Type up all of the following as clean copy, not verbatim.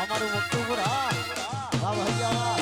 અમારું મુક્તિપુર હા વાહ ભૈયા વાહ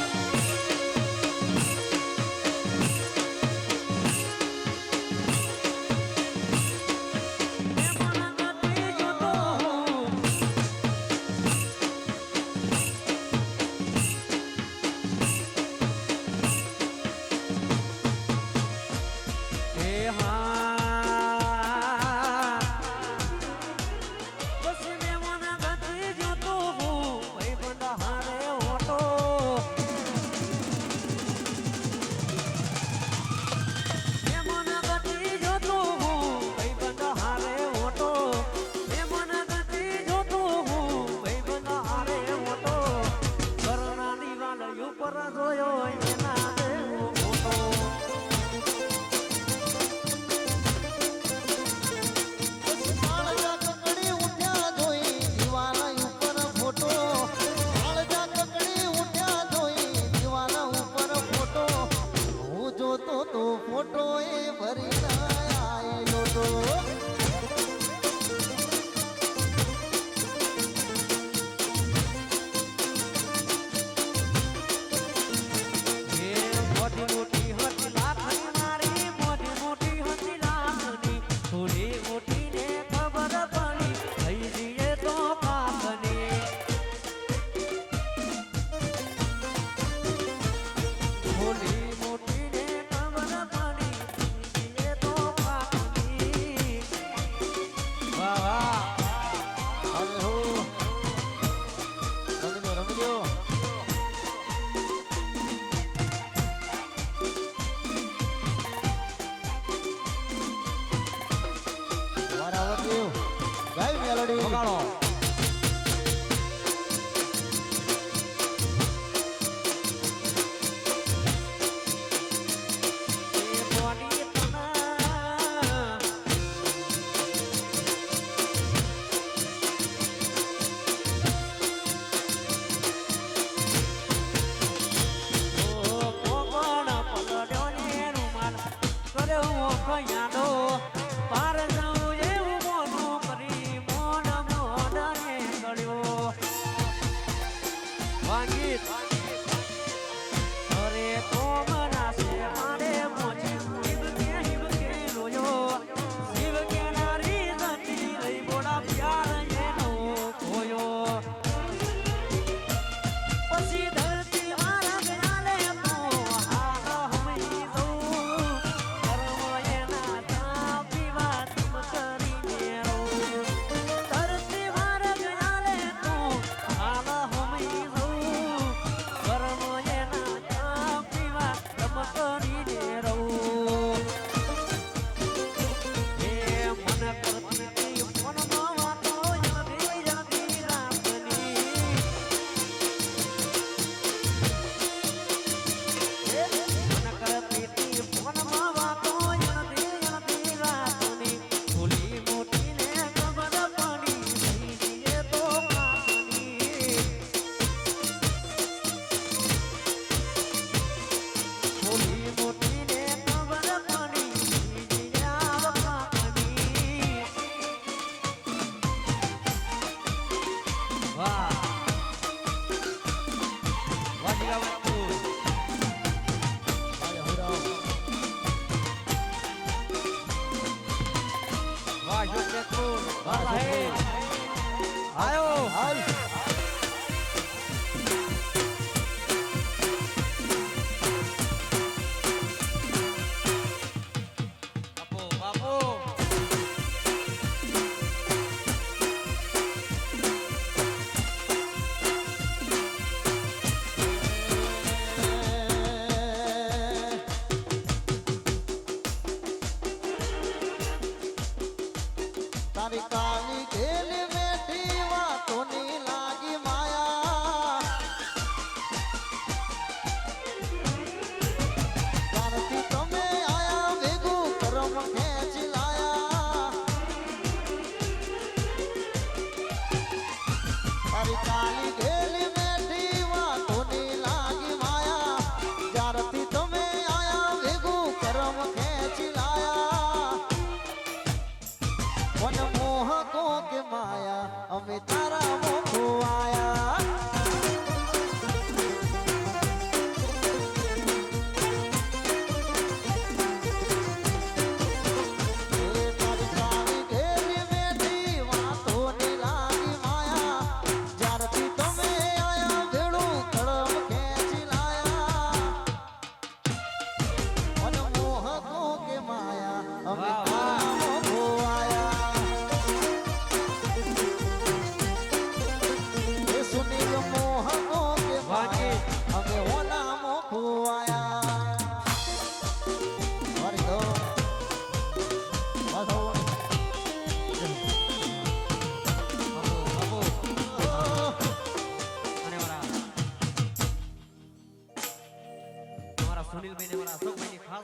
મોહકો કે માયા અમે તારા મોખો આયા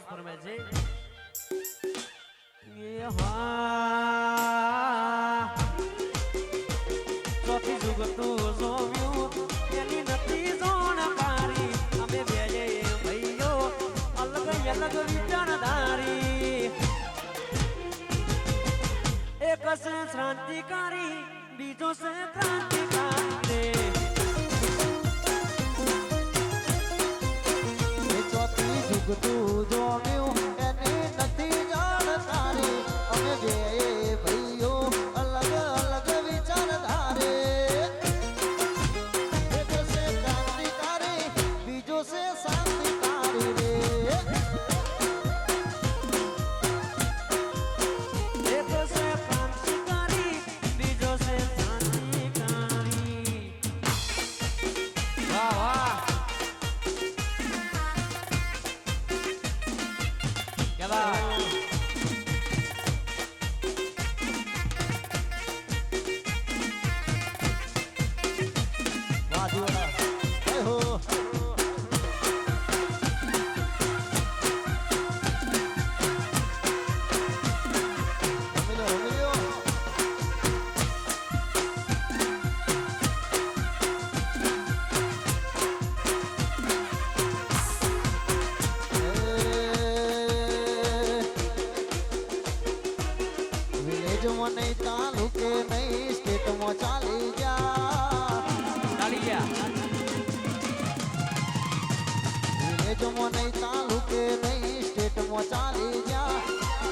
ફરમે છે એ હા ચોથી જુગતું જોવ્યું એની નથી જોણકારી અમે બેજે ભાઈઓ અલગ અલગ વિચારધારી એક છે શ્રાંતિકારી બીજો છે ક્રાંતિકારી ચોથી જુગતું જોડ્યું એની નથી જાણકારી અમે બે ભાઈઓ અલગ અલગ વિચારધારે એક છે ક્રાંતિકારી બીજો છે શાંતિકારી રે એક છે ક્રાંતિકારી બીજો છે શાંતિકારી વાહ વાહ क्या बात વાહ જીવડા હે હો રમી લો વિલેજમાં નહીં તાલુકે નહીં સ્ટેટમાં ચાલી જા ચાલી ગયા વિલેજમાં નહીં તાલુકે નહીં સ્ટેટમાં ચાલી જા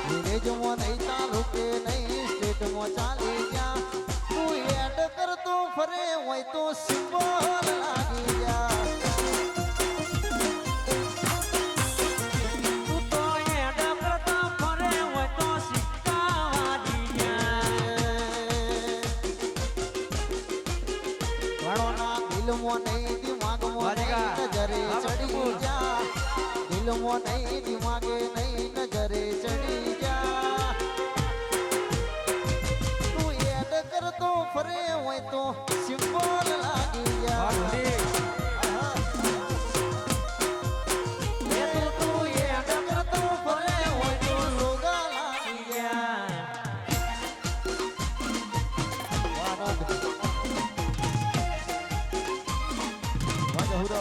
વિલેજમાં નહીં તાલુકે નહીં સ્ટેટમાં ચાલી જા તું એડ કરતો ફરે હોય તો સિમ્બોલ લાગી જા તું તો એડ કરતો ફરે હોય તો સિક્કા વાજી ઘણોના દિલમાં નહીં દિમાગમાં નહીં નજરે ચડી જા દિલમાં નહીં દિમાગે નહીં નજરે ચડી જા તું એડ કરતો ફરે હોય તો સિમ્બોલ લાગી જા તું એડ કરતો ફરે હોય તો લોગા લાગી જા હુડો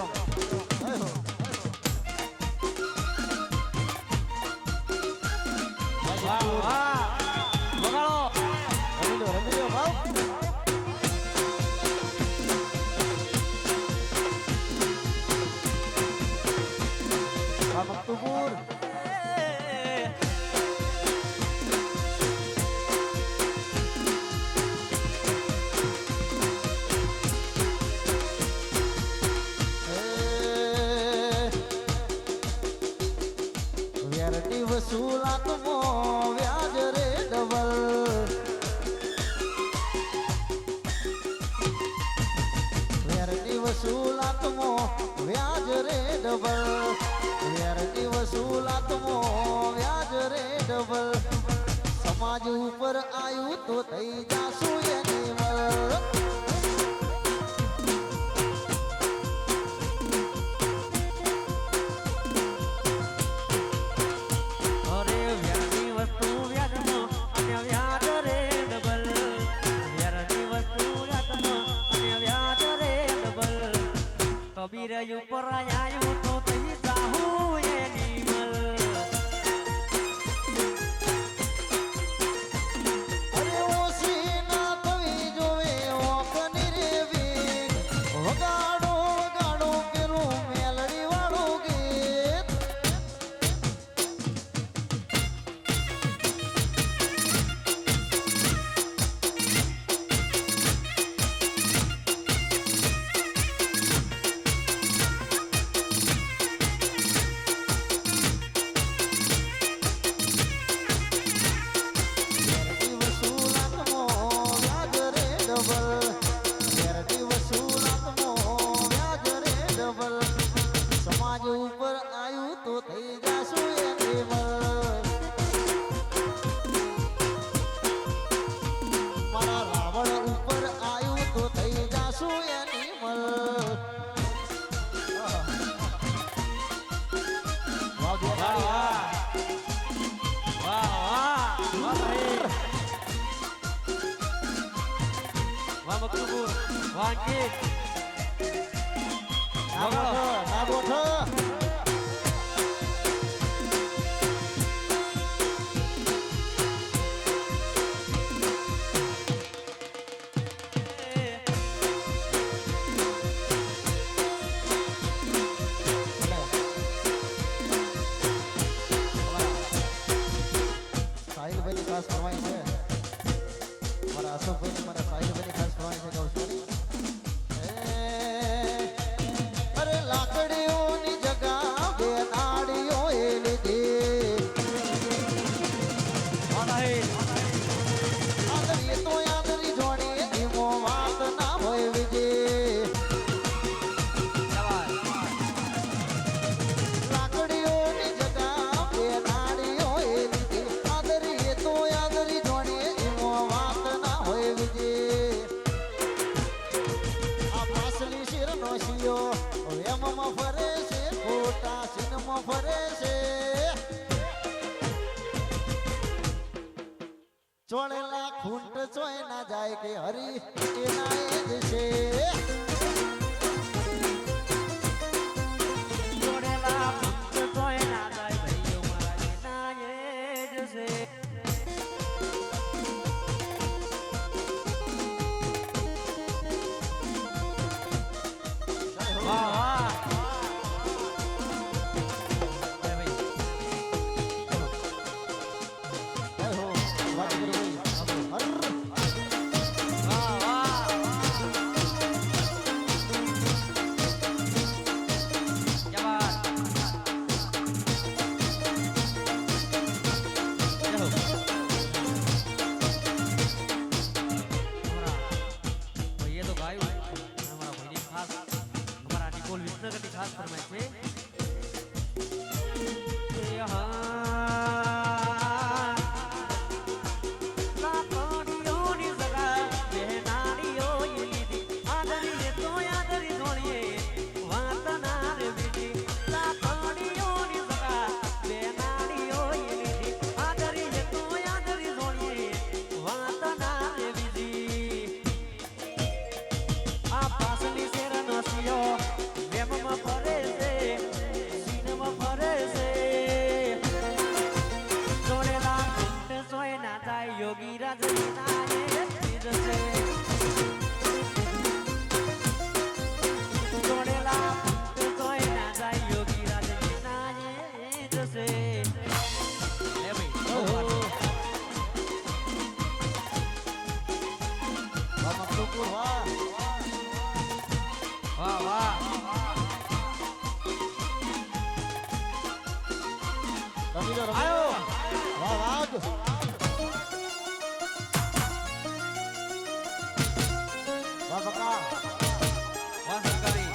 વાહ વાહ વગાડો રમી લો ભાવ મકતુપુર વ્યારટી વસૂલાતમો વ્યાજ રે ડબલ વ્યારટી વસૂલાતમો વ્યાજ રે ડબલ વ્યારટી વસૂલાતમો વ્યાજ રે ડબલ સમાજ ઉપર આયુ તો થઈ જાશું એની મલ અરે વ્યાજની વસ્તુ વ્યાજમાં અને વ્યાજ રે ડબલ વ્યાજની વસ્તુ વ્યાજમાં અને વ્યાજ રે ડબલ કબીર ઉપર આવ્યું તો થઈ જાહું એની મલ અરે ઓસી ના થવી જોવે ઓકની રે વીર વગાડો વગાડો પેલું મેલડી વાળું ગીત મકસુદપુર વાંકી ના બોઠો સાહિલભાઈની ખાસ ફરમાઈ છે મારા અશોકભાઈને મારા સાહિલભાઈની ખાસ ફરમાઈ છે કહું છું અરે લાકડીઓની જગા બે નાડીઓ એ લીધી આદરી તો આદરી જોડી ધીમો વાત ના હોય વિજય લાકડીઓની જગા બે નાડીઓ એ લીધી આદરી તો આદરી જોડી ધીમો વાત ના હોય વિજય આ પાસલી શિરનો શિયો વેમમાં ફરે છે ખોટા સિનમાં ફરે છે ચોળેલા ખૂંટ ચોય ના જાય કે હરી એના એ જ છે જોડેલા ભક્ત તોય ના જાય ભાઈઓ મારા એના એ જ છે વાહ વાહ જય ભાઈ જય હો વાત કરો ભાઈ હર વાહ વાહ क्या बात चलो हमारा ये तो गाय हमारा भाई खास हमारा निकोल विष्णु की खास फरमाइश है कि यहाँ લાકડીઓની જગા બે નાડીઓ એ લીધી આદરી તો આદરી ધોણીએ વાત ના રે બીજી લાકડીઓની જગા બે નાડીઓ એ લીધી આદરી તો આદરી ધોણીએ વાત ના રે બીજી આ પાસલી શેરનો સિયો વેમમાં ફરે છે સીનમાં ફરે છે જોડેલા ઘૂંટ સોય ના થાય યોગી રાજ ના એ ચીજ છે જોડેલા ઘૂંટ સોય ના થાય યોગી રાજ ના એ જ છે લે ભાઈ મકસુદપુર વાહ વાહ વાહ રમી લો આયો વાહ વાહ વાહ બકા વાહ સરકારી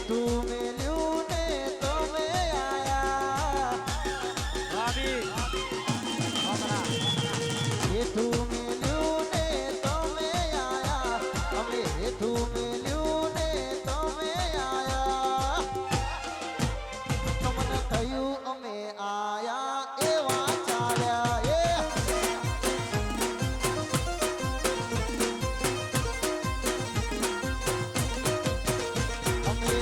તું મેલ્યું ને તમે આયા ભાભી તું મેલ્યું ને તમે આયા અમે તું મેલ્યું ને તમે આયા તમને થયું અમે આયા એવા ચાલ્યા એ અમે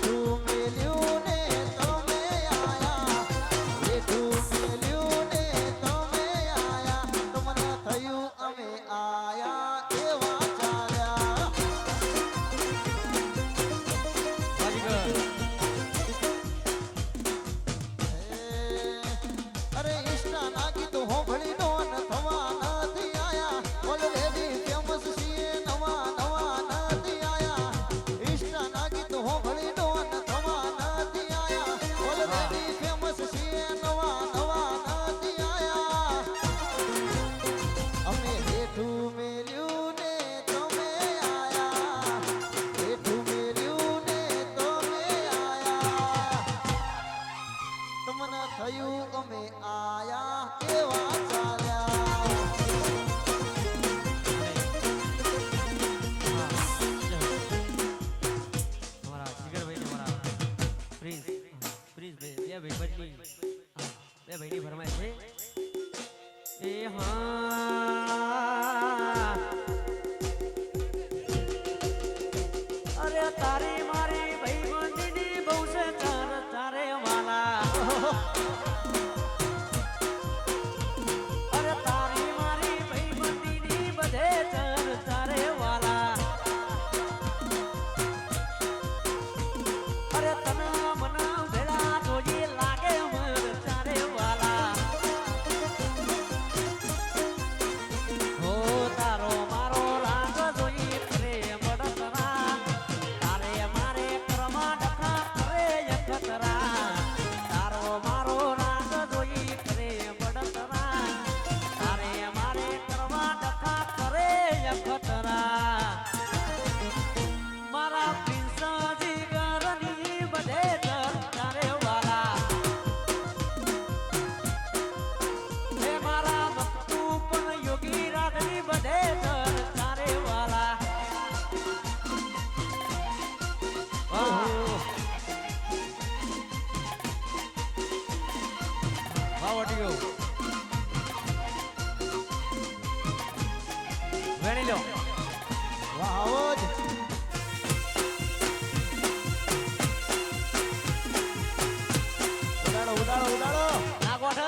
તું અરે તારી મારી ભાઈબંધીની બહુ છે ચાર ચારે વાલા અરે તારી મારી ભાઈબંધીની બધે ચાર ચારે વાલા અરે તના મના ભેળા જોઈ લાગે મર ચારે વાલા હો તારો મારો રાગ જોઈ પ્રેમ ડકરા તારે મારે કર્મા ડખા કરે યખતરા તારો મારો રાગ જોઈ પ્રેમ ડકરા તારે મારે કર્મા ડખા કરે યખતરા મારા પ્રિન્સજી ગરની બધે તારે વાલા હે મારા ભક્તુ પણ યોગી રાધની બધે તારે વાલા વાવડિયો વેણી લો વાહો જ ઉડાડો ઉડાડો ઉડાડો ના ગોઠ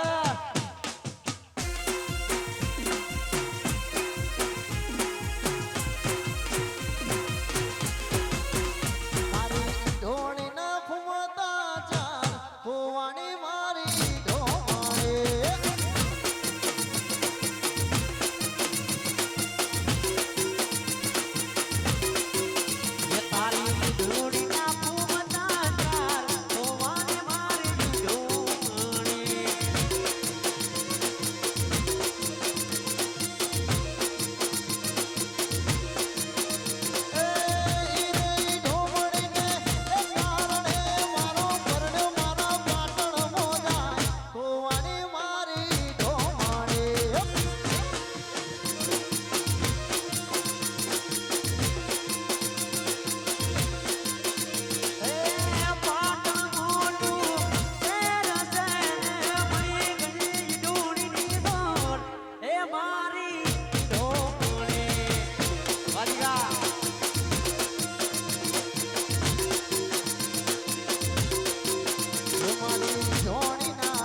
મારી ઢોળી ના ફૂમતા ચાર ફૂવાણી મારી ઢોળે એ તારી ધૂળી ના ફૂમતા ચાર હોવાની મારી ધૂણી એ ઈ ઢોળીને એ કારણે મારો પરણ્યો મારા પાટણ મોજાય ફૂવાણી મારી ઢોળે એ પાટણ મોટું એ રસને મળી ગઈ ધૂળીની દોર એ મારી ધૂણી વાલિયા મારી ઢોળીના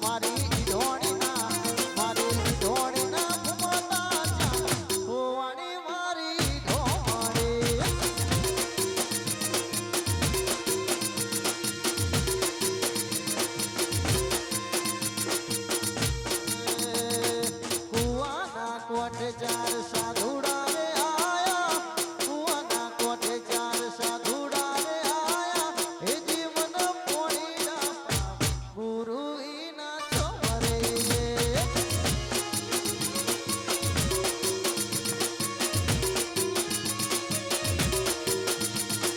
મારી ઢોળીના મારી ઢોળીના ફૂમતા ચાર ફૂવાણી મારી ઢોળે કુવાના કોઠે ચાર સાધુડા રે આયા કુવાના કોઠે ચાર સાધુડા રે આયા એ જીવન પોણીના ગુરુ ઈના ચોમરે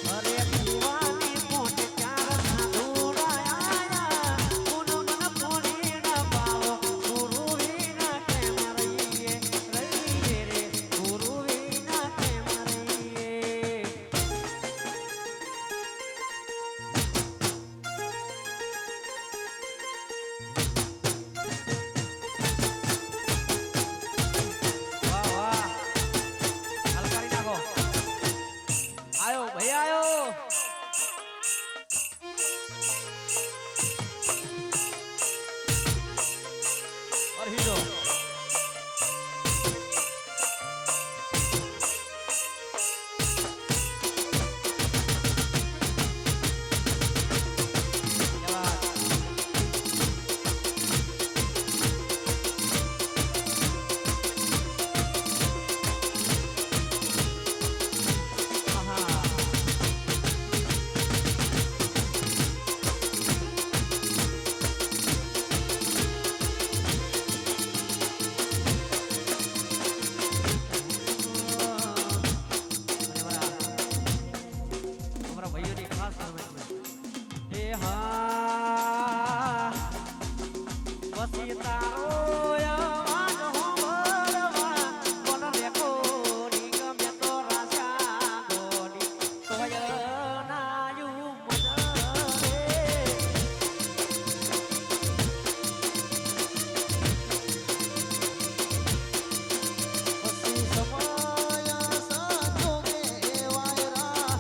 અરે કુવાની કોઠે ચાર સાધુડા આયા પૂનમના પોણીના પાવો ગુરુ વિના કેમ રહીએ રે ગુરુ વિના કેમ રહીએ વાહ વાહ હલકારી નાખો આયો ભાઈ આયો और हीरो क्या बात आहा हमारा भाइयों ने खास फरमाइश ए हाँ वसी तारो आवाज हो बरवा कोन देखो निगम तो राजा गोनी तोय नायु मजरे પસી સમાયા સાચો કે વાયરા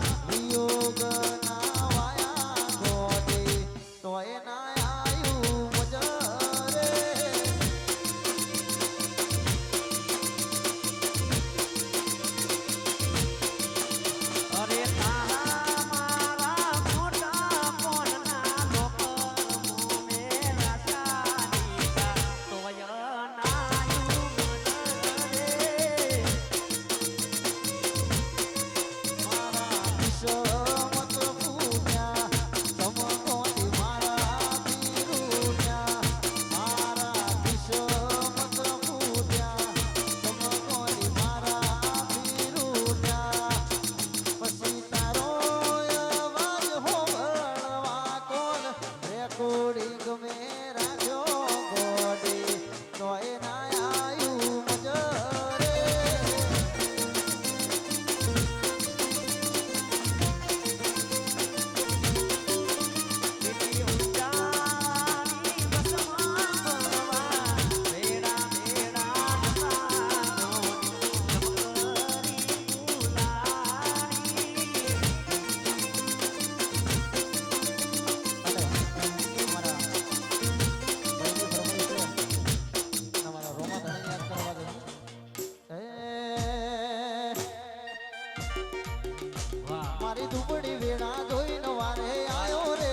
મારી દુબળી વેળા જોઈને વારે આયો રે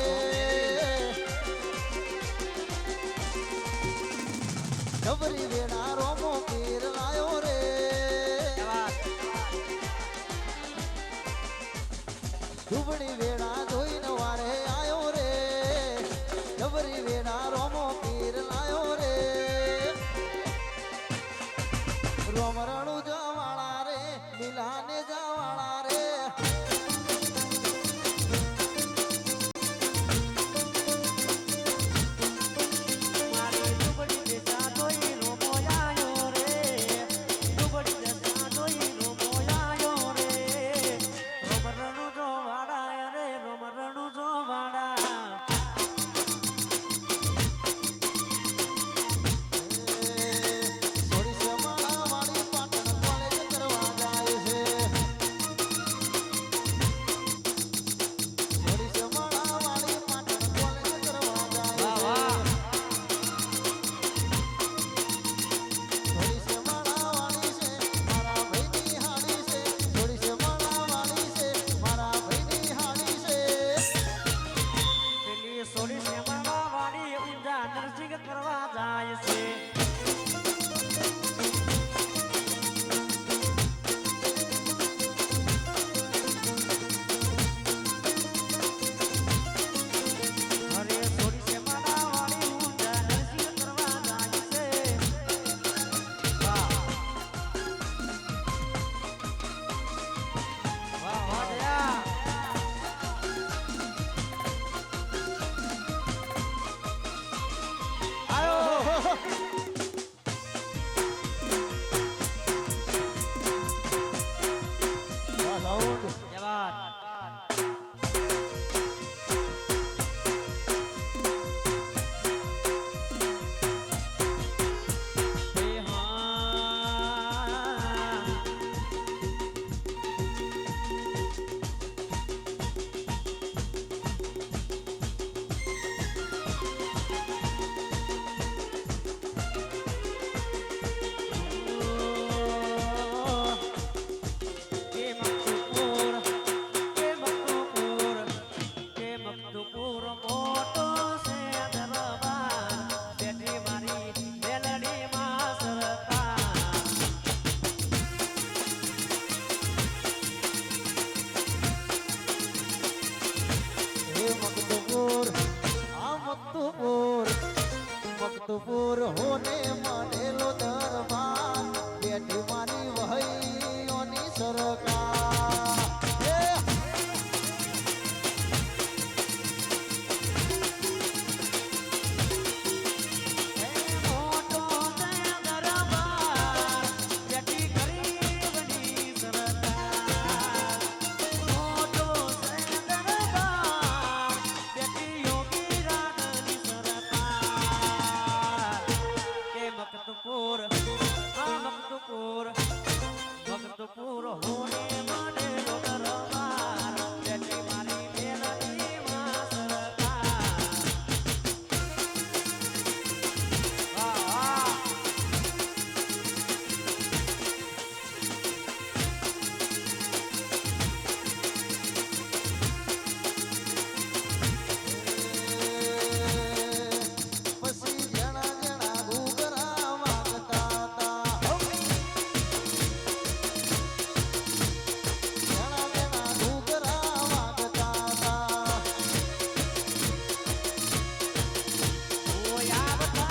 ડબરી વેળા રોમો પીર લાયો રે દુબળી વેળા જોઈને વારે આયો રે ડબરી વેળા રોમો પીર લાયો રે રોમરણું જવાળા રે લીલાને જવાળા રે મારી દુબળી દેશા જોઈ રોમો આયો રે દુબળી દેશા જોઈ રોમો આયો રે રોમરણું જો વાડા રે રોમરણું જો વાડા થોડી સમાળા વાળી પાટણ કોલેજ કરવા જાય છે થોડી સમાળા વાળી પાટણ કોલેજ કરવા જાય વાહ છે થોડી સમાળા વાળી છે મારા ભાઈની હાડી છે થોડી સમાળા વાળી છે મારા ભાઈની હાડી છે પેલી સોડી સેમાડા વાળી ઊંઝા નરસિંહ કરવા જાય છે અરે સોડી સેમાડા વાળી ઊંઝા નરસિંહ કરવા જાય છે વાહ વાહ વાહ દયા આયો જવાન હે હા કે મકતુપુર મોટો છે દરબાર બેટી મારી મેલડી માં સરકાર હે મકતુપુર આ મકતુપુર હોને માનેલો દરબાર બેઠી મારી વહઈઓની સરકાર હે મોટો છે દરબાર બેટી ગરીબની સરકાર મોટો છે દરબાર બેટી યોગી રાગની સરકાર કે મકતુપુર આ મકતુપુર હોને મને દરબાર બેટી મારી મેલડી માં સરકાર વાહ વાહ પછી જણા જણા ઘૂઘરા વાગતા તા જણા જણા ઘૂઘરા વાગતા તા ઓય આવતા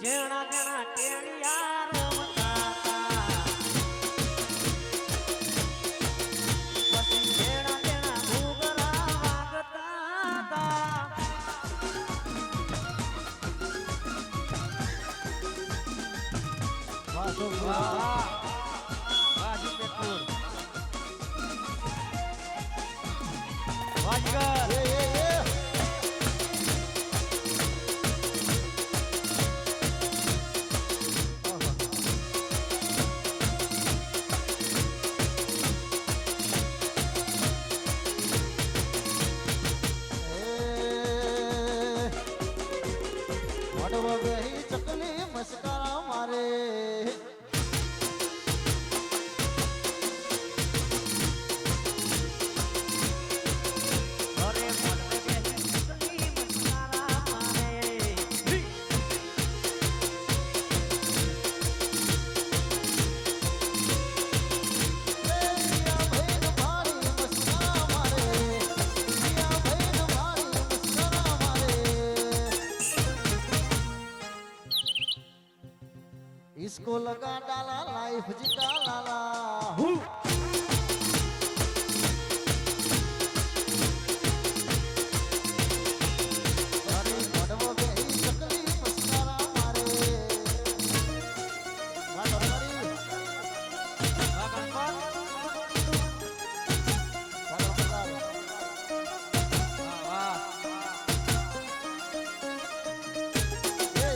જેણા ટેણિયા રમતા પછી જેણા ઘૂઘરા વાગતા વાહ વાજીપેપુર વાજગર એ મોઢવો બેહી ચકલી મસ્કરા મારે અરે મોઢવે બેસી ચકલી મસ્કારા મારે મિયા બહેન મારી મસ્કરા મારે મિયા બહેન મારી મસ્કરા મારે इसको लगा डाला लाइफ जिता लाला हूँ अरे मोढ़વો બેહી ચકલી મસ્કરા મારે વાહ ડોંગરી વાહ ગણપત વાહ વાહ એ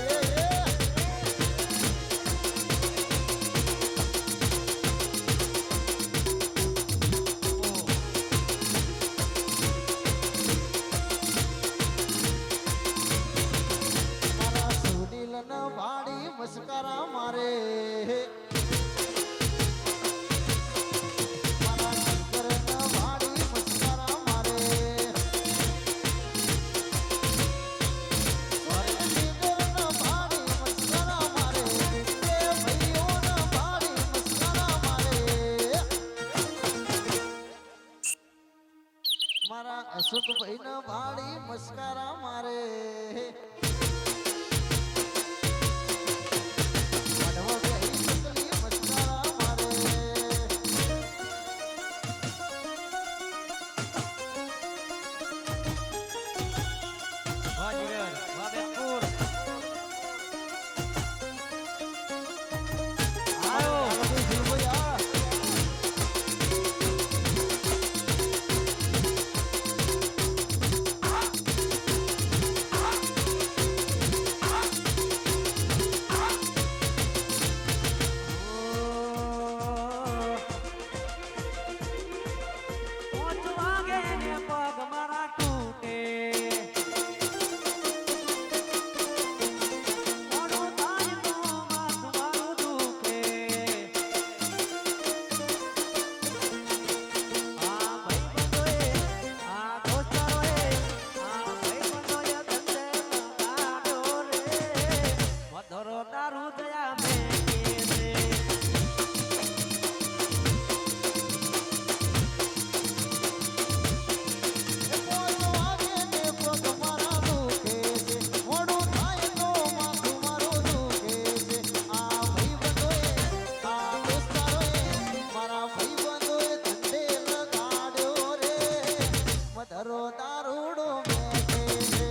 મારા સુડીલ ન વાડી મસ્કરા મારે મારા શંકર ન વાડી મસ્કરા મારે સુરેશીગર ન વાડી મસ્કરા મારે એ ભાઈઓ ન વાડી મસ્કરા મારે મારા અશોકભાઈ ન વાડી મસ્કરા મારે મોઢવો બેહી ચકલી મસ્કરા મારે વાહ જીગર વાહ બેનપુર આયો આગળ ભૂલભાઈ આ પાંચ વાગે ને પગ મારા તૂટે મોડું થાય તો માથું મારું દુખે આ ભાઈબંધોએ આ દોસ્તારોએ આ ભાઈબંધોએ ધંધે કાઢ્યો રે મધરો દારૂ દયા મેં છે પોચ વાગે ને પગ મારા દુખે છે મોડું થાય તો માથું મારું દુખે છે આ ભાઈબંધોએ આ દોસ્તારોએ મારા ભાઈબંધોએ ધંધે લગાડ્યો રે મધરો દારૂડો મેકે છે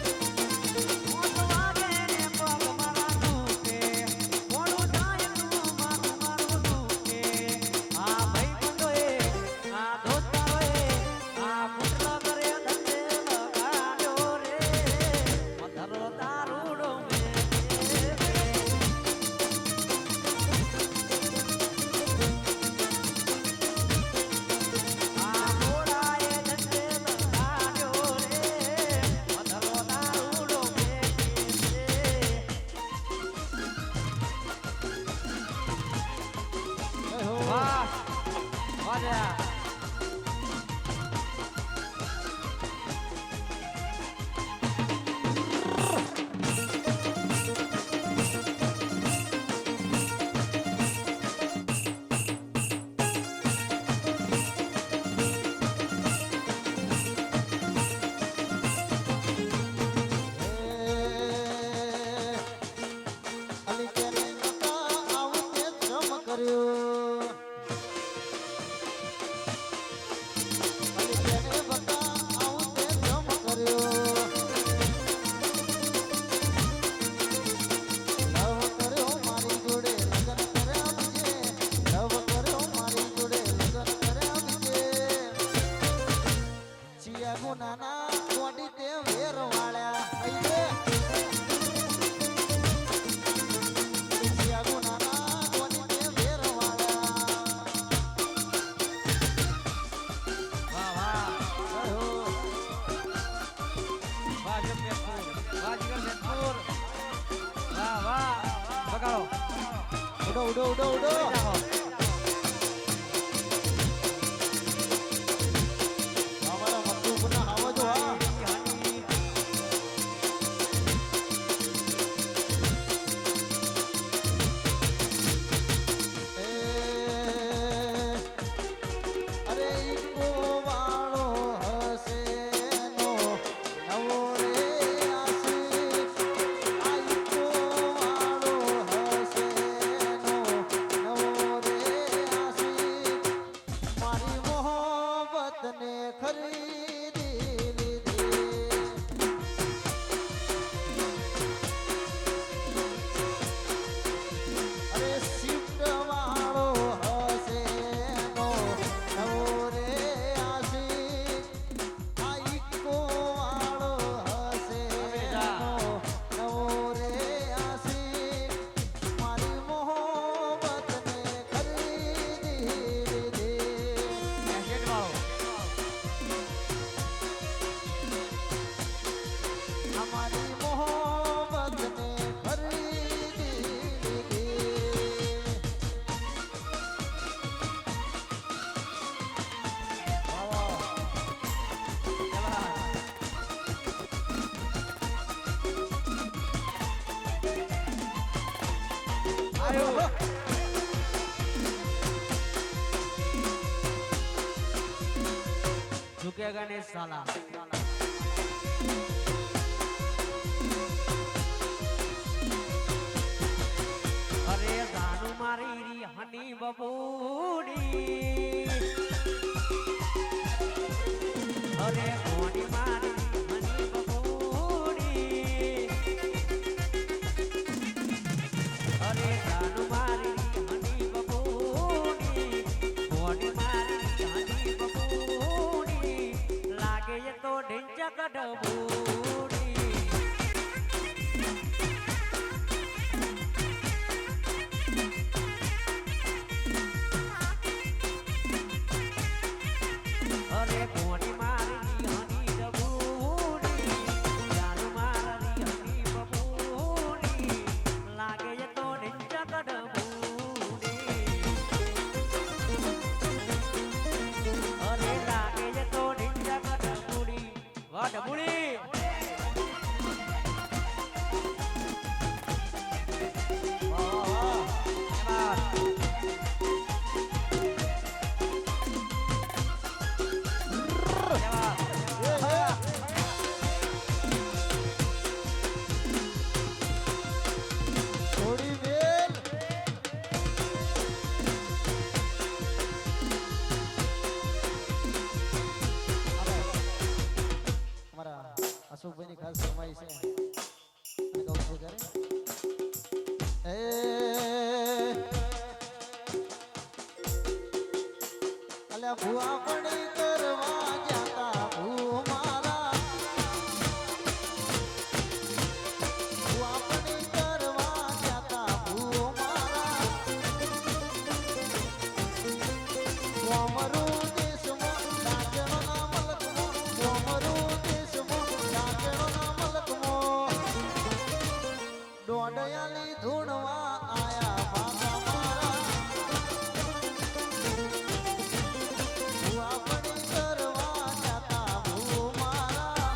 મોટ વાગે ને પગ મારા દુખે મોડું થાય તો માથું મારું દુખે આ ભાઈબંધોએ આ દોસ્તારોએ આ પુટલો કરે ધંધે લગાડ્યો રે મધરો દારૂડો મેં આ ઘોડાએ ધંધે લગાડ્યો રે મધરો દારૂડો મેં વાહ વાહ અલી કેને નતા આવું તે જમ કર્યો ઉડો ઉડો ઉડો ઉડો અમારા મક્કુ પુના આવો જો હા અરે ઈકો વાળો હશે નો નવો રે આશીષ આ ઈકો વાળો હશે નો નવો રે આશીષ મારી મોહબ્બતને ખરીદી લીધી અરે શિફ્ટ વાળો હશે નો નવો રે આશીષ આ ઈકો વાળો હશે નો નવો રે આશીષ મારી મોહબ્બતને ખરીદી લીધી અમારી મોહબ્બતને ખરીદી લીધી झुकेगा नहीं साला अरे दानू मारी री हनी बबूड़ी अरे गोनी मारी री हनी बबूड़ी अरे दानू मारी री हनी बबूड़ी गोनी मारी री हनी बबूड़ी लागे ये तो ढिंचा कटबूड़ी अरे गोनी मारी हनी बबूड़ी जान मारी हनी बबूड़ी लागे ये तो ढिंचा कटबूड़ी अरे लागे ये तो ढिंचा कटबूड़ी वाह डबूड़ी થોડી વેલ અમારા અશોકભાઈની ખાસ ફરમાઈ છે અને કહું છું ત્યારે અલ્યા ભૂવા પડી કરવા જાતા ભૂ મારા ભૂવા પડી કરવા જાતા ભૂ મારા કોમરું દેશમાં ડાકેણોના મલકમાં કોમરું દેશમાં ડાકેણોના મલકમાં દોડયાલી ધૂણવા આયા બાબા મારા ભૂવા પડી કરવા જાતા ભૂ મારા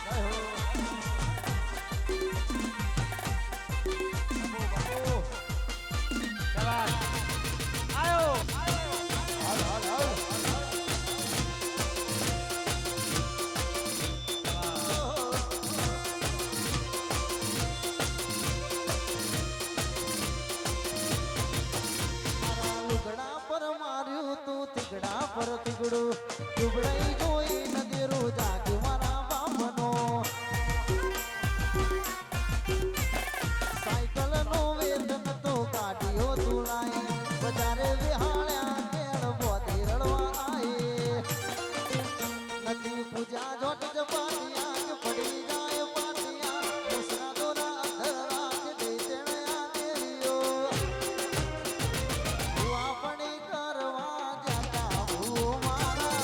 જય હો आयो હાલ હાલ હાલ મારા લુગડા પર માર્યું તું થીગડા પર થીગડું દુબળાઈ જોઈ નદીરું જાગ્યું મારા બાપનો સાયકલ નો વેતન તો કાઢ્યો તું લાઈ બજારે વિહાળ્યા કેળ બોધી રડવા આયે નથી પૂજા જોટ જપાટિયા કે પડી જાય પાટિયા દસરા દોરા અંધરા કે દઈ તેણ્યા દેવીઓ ભૂવા પડી કરવા જાતા ભૂ મારા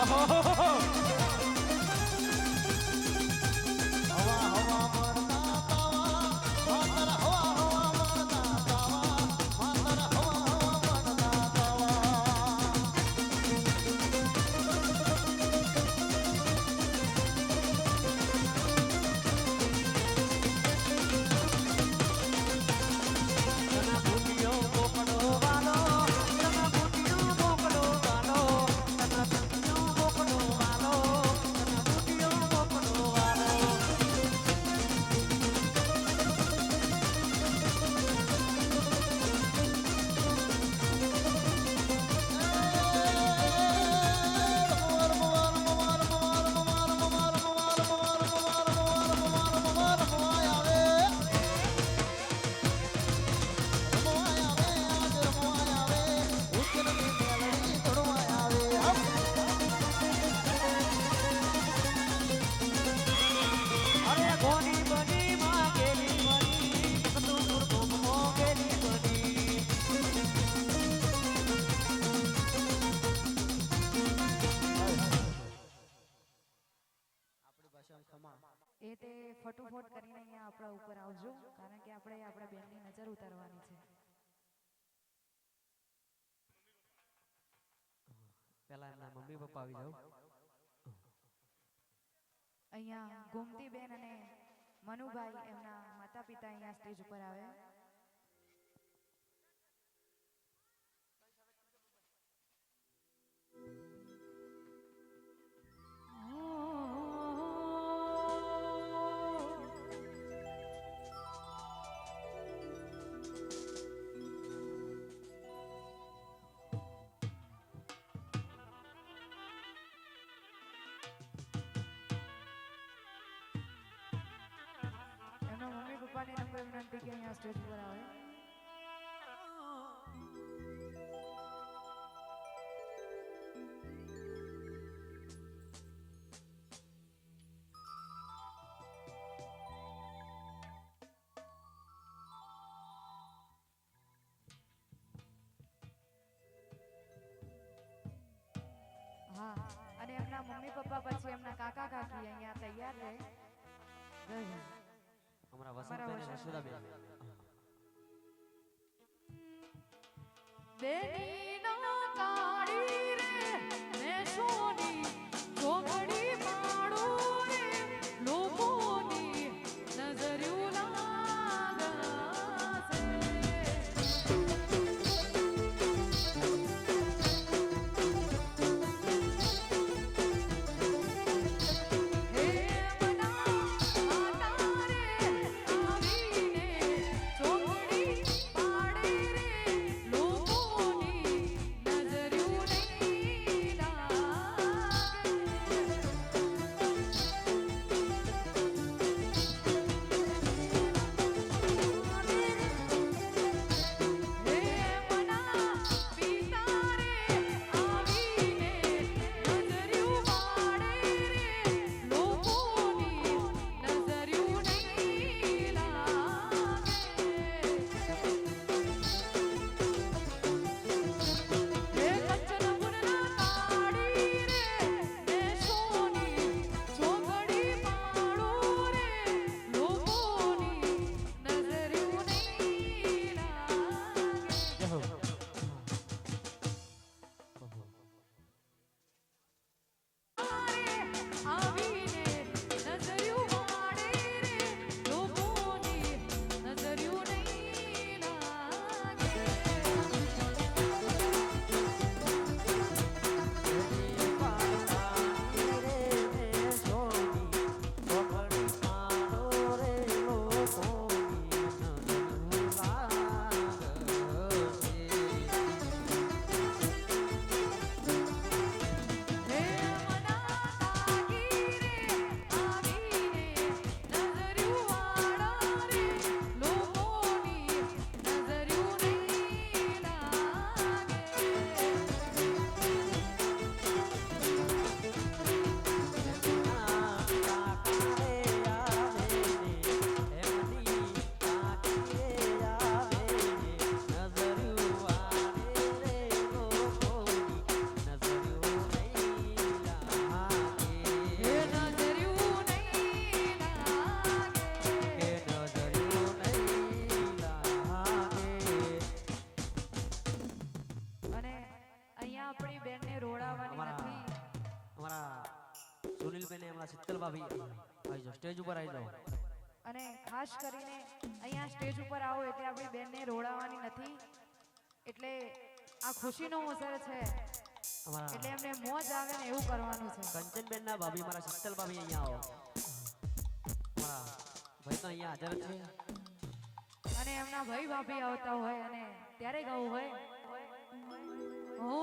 હવા હવા મરતા તાવા માતર હવા હવા મરતા તાવા માતર હવા હવા મરતા તાવા તના ભૂતિયો મોકલો વાલો તના ભૂતિયો મોકલો વાલો તના ભૂતિયો મોકલો વાલો તના ભૂતિયો મોકલો વાલો અરે ગોની બની માં ગેલી બની કતુપુર ભૂમો ગેલી બની આપણી ભાષામાં ખમા એ તે ફટોફટ કરીને અહીંયા આપણા ઉપર આવજો કારણ કે આપણે આપણા બેનની નજર ઉતારવાની છે. પેલા એમના મમ્મી પપ્પા આવી જાવ અહીંયા ગોમતીબેન અને મનુભાઈ એમના માતા પિતા અહીંયા સ્ટેજ ઉપર આવે. એમના મમ્મી પપ્પાને નંબર વિનંતી કે અહીંયા સ્ટેજ ઉપર આવે. હા અને એમના મમ્મી પપ્પા પછી એમના કાકા કાકી અહીંયા તૈયાર રહે. જય હિન્દ. અમારા અમારા વસંતબેન અને વસંતબેન. વસુધાબેન બેની ના કાળી રે ને સોની ચોકડી પાડું રે લોકોની નજર્યું લાગશે. હે મના આટા રે આવીને ચોકડી પાડે રે લોકોની મારા શીતલ ભાભી આવી જાઓ સ્ટેજ ઉપર આવી જાઓ. અને ખાસ કરીને અહીંયા સ્ટેજ ઉપર આવો એટલે આપણી બેનને રોડાવાની નથી, એટલે આ ખુશીનો અવસર છે અમારા એટલે એમને મોજ આવે ને એવું કરવાનું છે. કંચનબેન ના ભાભી મારા શીતલ ભાભી અહીંયા આવો. મારા ભાઈ તો અહીંયા હાજર છે. અને એમના ભાઈ ભાભી આવતા હોય અને ત્યારે ગાવું હોય ઓ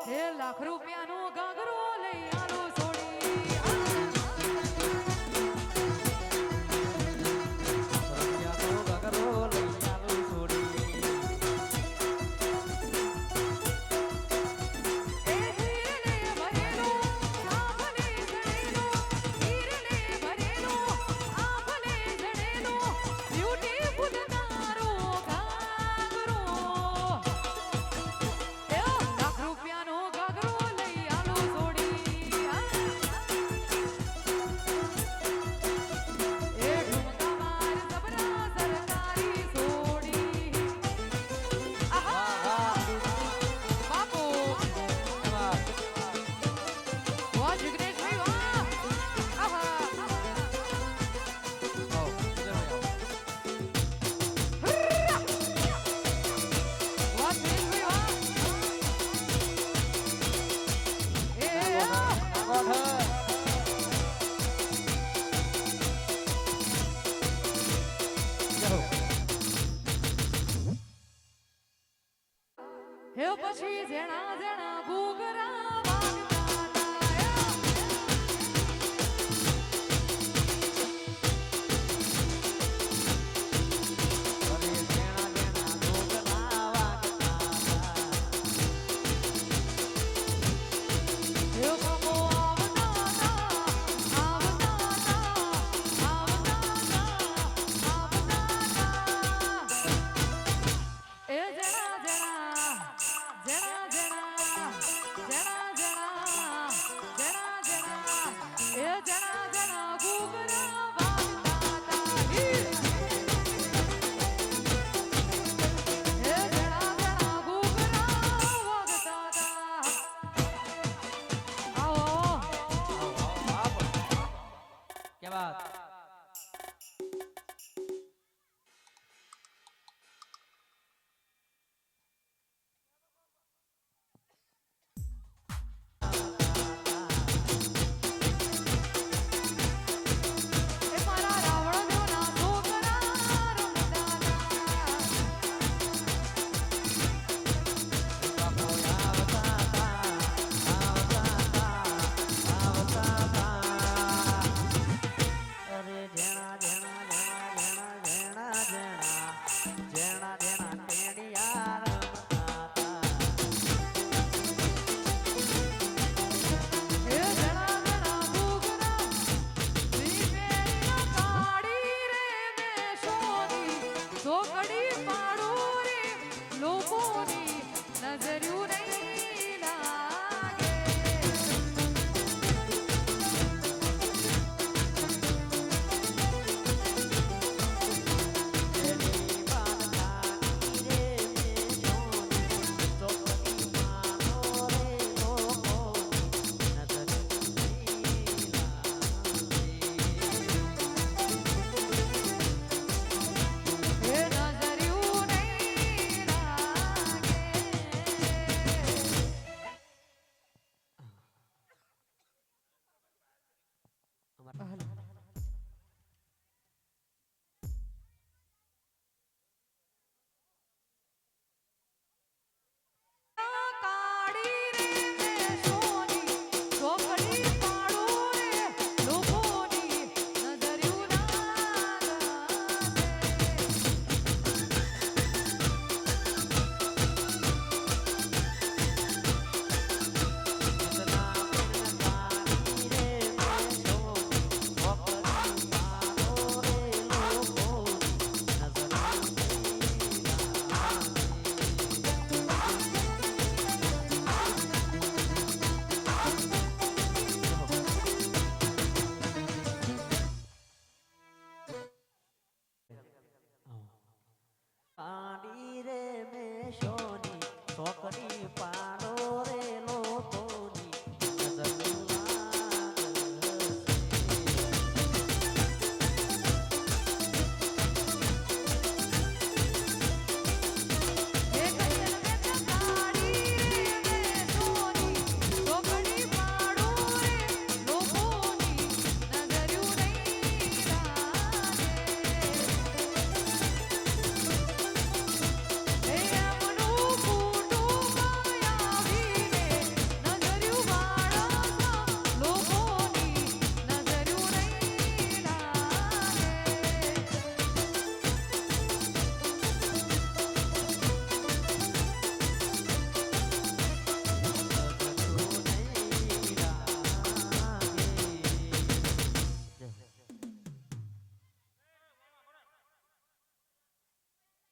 હે લાખ રૂપિયાનો ગાગરો લઈ આલો છોડી હે પછી જેણા જેણા ગુગરા વાગતા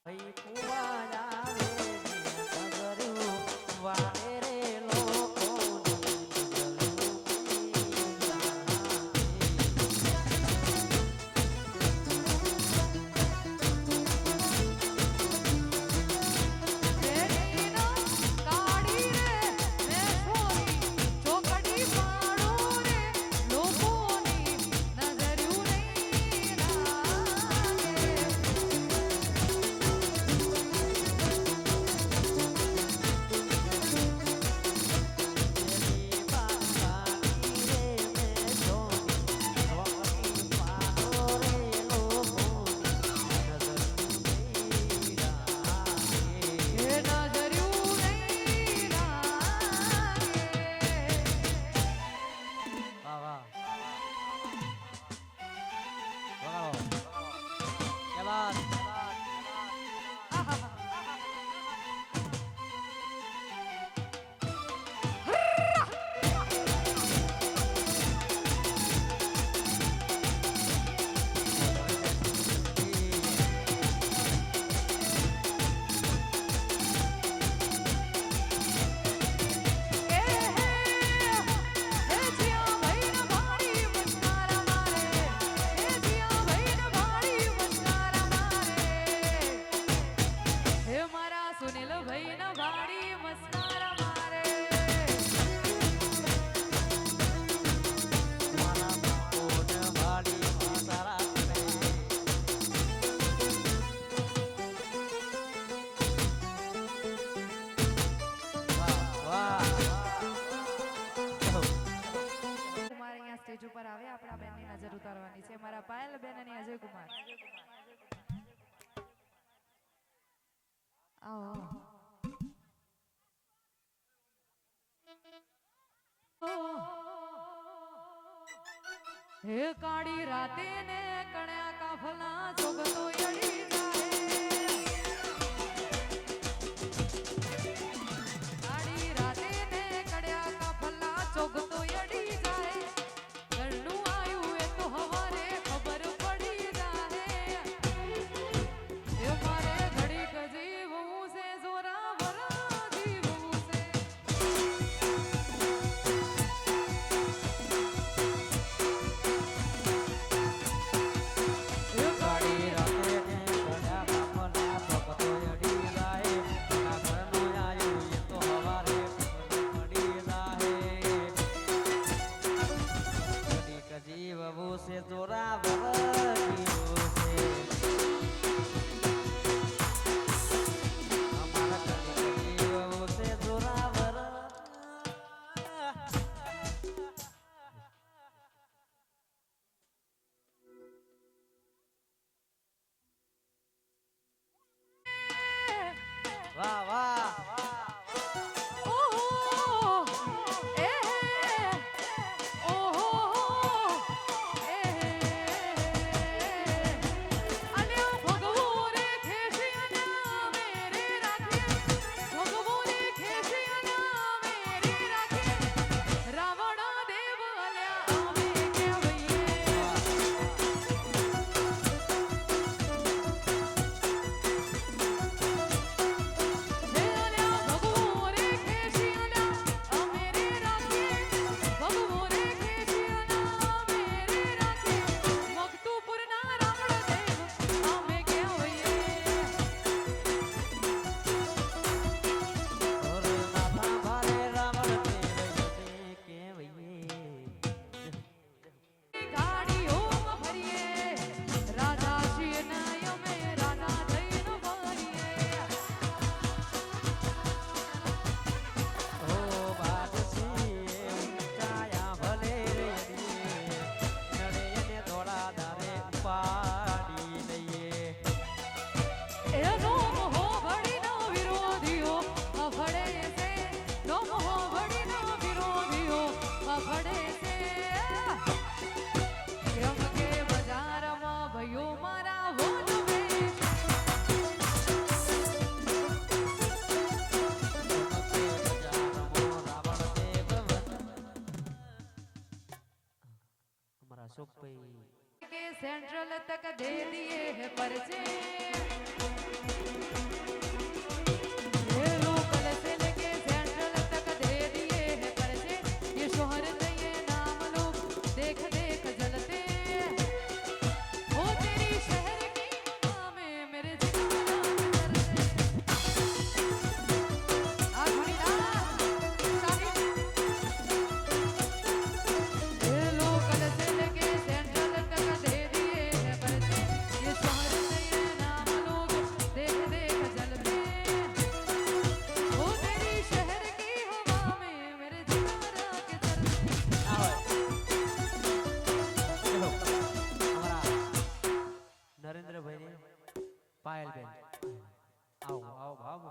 ભાઈ કુવા આવે નગરું વારે રે લોકો કાળી રે મે છોરી ચોકડી પાડો રે લોકોની નજર્યું નહીં લાગે એ નજર્યું નહીં લાગે વાહ વાહ વગાડો કે બાત સુનિલ ભાઈ ના ભાડી મસ્કારા મારે મારા બાપોને વાડી સારા કરે વાહ કુમાર અહીંયા સ્ટેજ ઉપર આવે આપણા બેનની નજર ઉતારવાની છે મારા પાયલ બેન અને અજય કુમાર આવો હે કાળી રાતે ને કણ્યા કાફલા જોગતો યડી જાય કાળી રાતે ને કણ્યા કાફલા જોગતો યડી જાય ઘરનું આયું એ તો હવારે ખબર પડી જાય એ મારે ઘડીક જીવવું છે જોરાવર જીવવું છે કાળી રાતે ને ઘડા બાપના ભગતો અડી જાય આ ઘરનો આયો એ તો હવારે પડી જાય ઘડીક જીવવું છે જોરાવર જીવવું છે અમારા ઘડીક જીવવું છે જોરાવર વાહ વાહ ઓહો એ ઓહો એ અલ્યા ભગવો રે ખેસિયાના મેરે રાખે ભગવો રે ખેસિયાના મેરે રાખે રાવણ દેવ અલ્યા અમે કેવઈએ હે અલ્યા ભગવો રે ખેસિયાના મેરે રાખે ભગવો રે ખેસિયાના મેરે રાખે મકતુપુરના રાવણ દેવ અમે કેવઈએ ઓરે માથા ભારે રાવણ દેવ કેવઈએ ગાડીઓમાં ફરીએ રાજા છીએ ના અમે રાજા થઈને ફરીએ ઓ બાદશીએ ઊંચાયા ભલે રે નડે એને ધોળા દારે પાડી દઈએ એનો મોહો ભડીનો વિરોધીઓ અફડે છે નો મોહો ભડીનો વિરોધીઓ અફડે છે કેમ કે બજારમાં ભયો મારા વોનવે રાવણ દેવ અમારા શોભાઈ के सेंट्रल तक दे दिए है पर्चे પાયલ બેન આવો આવો બાબુ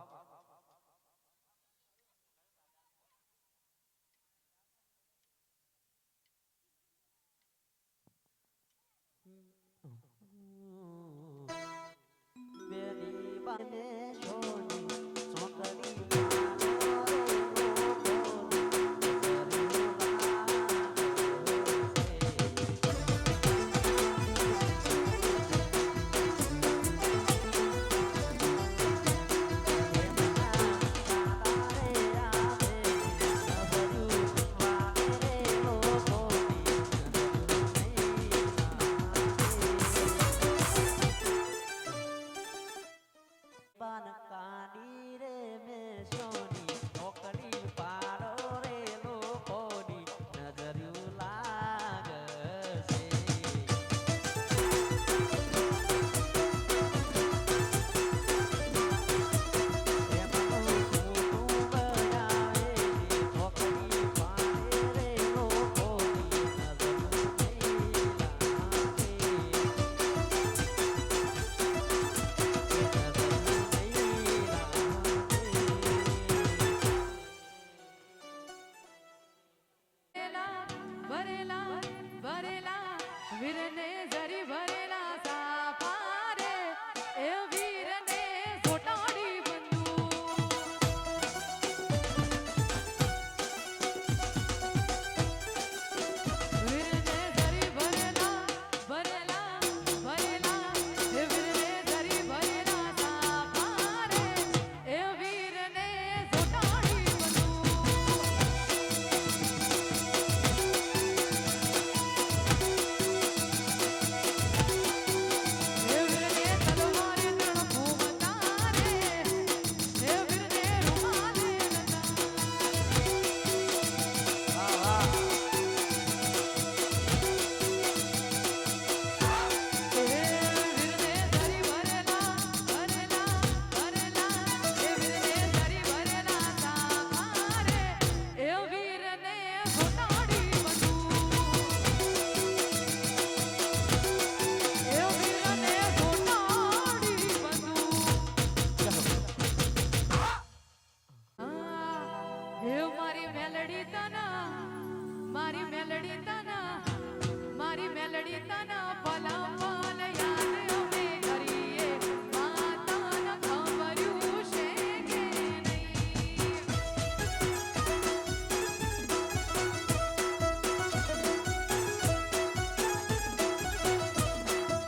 બેની બાને છોડી છોકરી પાન કાઢી રે મેં સોની ઢોકળી પાડો રે લોકોની નજર્યું લાગશે એમાં તું બનાવે ઢોકળી પાડે રે લોકોની નજર્યું નહીં ભરેલા ભરેલા વીરને જરી ભરેલા સાપા રે એ વીરને સોટાડી વીરને જરી ભરેલા ભરેલા ભરેલા એ વીરને જરી ભરેલા સાપા રે એ વીરને સોટાડી મારી મેલડી તના મારી મેલડી તના પલા પલ યાદ અમે કરીએ માતાના ખબર્યું છે કે નહીં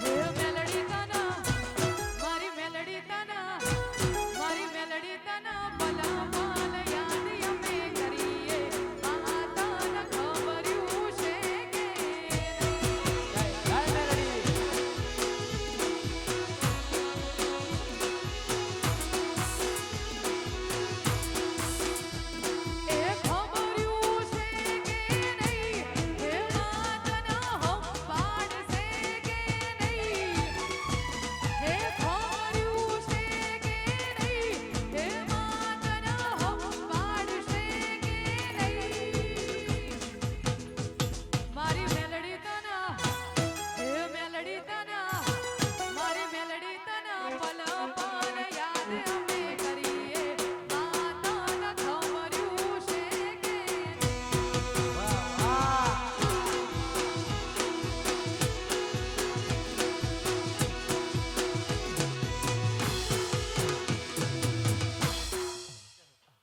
હે મેલડી તના મારી મેલડી તના પલા પલ યાદ અમે કરીએ માતાના ખબર્યું છે કે એ ખબર્યું છે કે નહીં હે માતાના હમ પાડશે કે નહીં હે ખબર્યું છે કે નહીં હે માતાના હમ પાડશે કે નહીં મારી મેલડી તના હે મેલડી તના મારી મેલડી તના પલ પલ યાદ અમે કરીએ માતાના ખબર્યું છે કે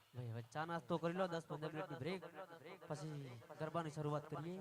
ભાઈ હવે ચા નાસ્તો કરી લો 10-15 મિનિટની બ્રેક પછી ગરબાની શરૂઆત કરીએ